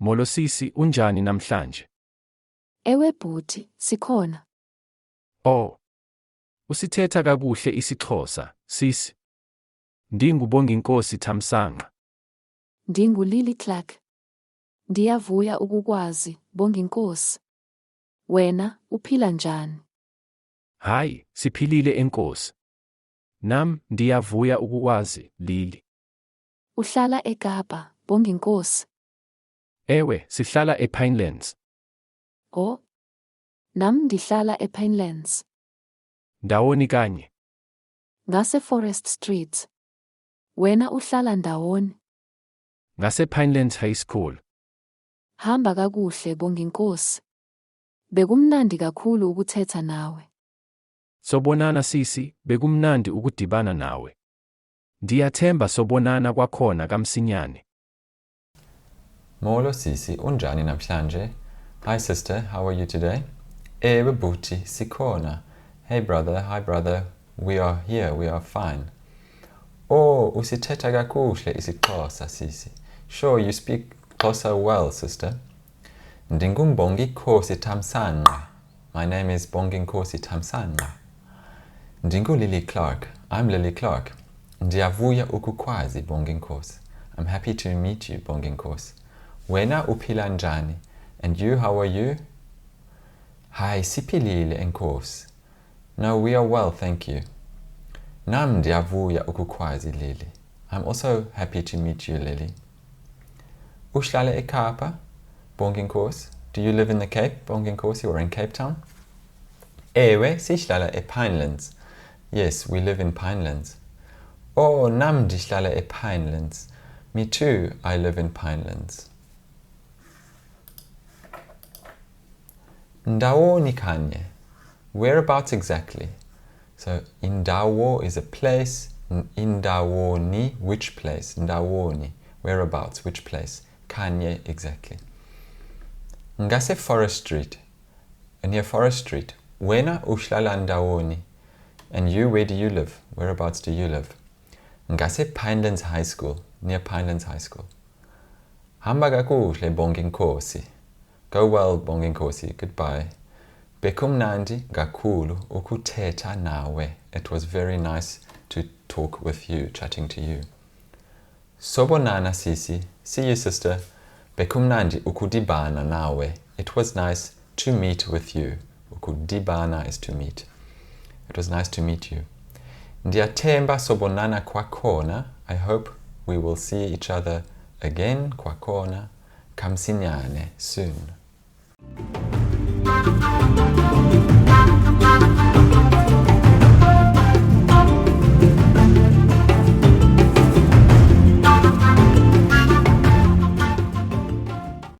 Molo sisi, unjani namhlanje? Ewe bhuti, sikhona. Oh. Usithetha kakuhle isiXhosa, sisi. Ndingubonginkosi Thamsanqa. Ndingulili Clark. Ndiyavuya ukukwazi, Bonginkosi. Wena, uphila njani? Hayi, siphilile enkosi. Nam, ndiyavuya ukukwazi, Lili. Uhlala eKapa, Bonginkosi. Ewe, sihlala ePinelands. Oh. Nam ndihlala ePinelands. Ndawoni kanye. Ngase-Forest Street. Wena uhlala ndawoni? NgasePinelands High School. Hamba kakuhle, Bonginkosi. Bekumnandi kakhulu ukuthetha nawe. Sobonana sisi, bekumnandi ukudibana nawe. Ndiyathemba sobonana kwakhona kamsinyane. Molo sisi, unjani namhlanje? Hi sister, how are you today? Ewe bhuti, sikhona. Hey brother, hi brother, we are here, we are fine. Oh, usithetha kakuhle isiXhosa sisi. Sure, you speak Xhosa well, sister. Ndingumbongikhosi Thamsanqa. My name is Bonginkosi Thamsanqa. Ndingulili Clark. I'm Lily Clark. Ndiyavuya ukukwazi, Bonginkosi. I'm happy to meet you, Bonginkosi. Wena uphila njani? And you, how are you? Hi, siphilile enkosi. No, we are well, thank you. Nam ndiyavuya ukukwazi, Lily. I'm also happy to meet you, Lily. Uhlala eKapa, Bonginkosi? Do you live in the Cape, Bonginkosi, or in Cape Town? Ewe, sihlala ePinelands. Yes, we live in Pinelands. Oh, nam ndihlala ePinelands. Me too, I live in Pinelands. Ndawoni kanye. Whereabouts exactly? So, indawo is a place. Indawoni, which place? Ndawoni, whereabouts, which place? Kanye, exactly. Ngase Forest Street. Near Forest Street. Wena uhlala ndawoni. And you, where do you live? Whereabouts do you live? Ngase Pinelands High School. Near Pinelands High School. Hamba kakuhle, Bonginkosi. Go well, Bonginkosi. Goodbye. Bekumnandi kakhulu ukuthetha nawe. It was very nice to talk with you, chatting to you. Sobonana sisi. See you, sister. Bekumnandi ukudibana nawe. It was nice to meet with you. Ukudibana is to meet. It was nice to meet you. Ndiyathemba sobonana kwakhona. I hope we will see each other again kwakhona kamsinyane soon.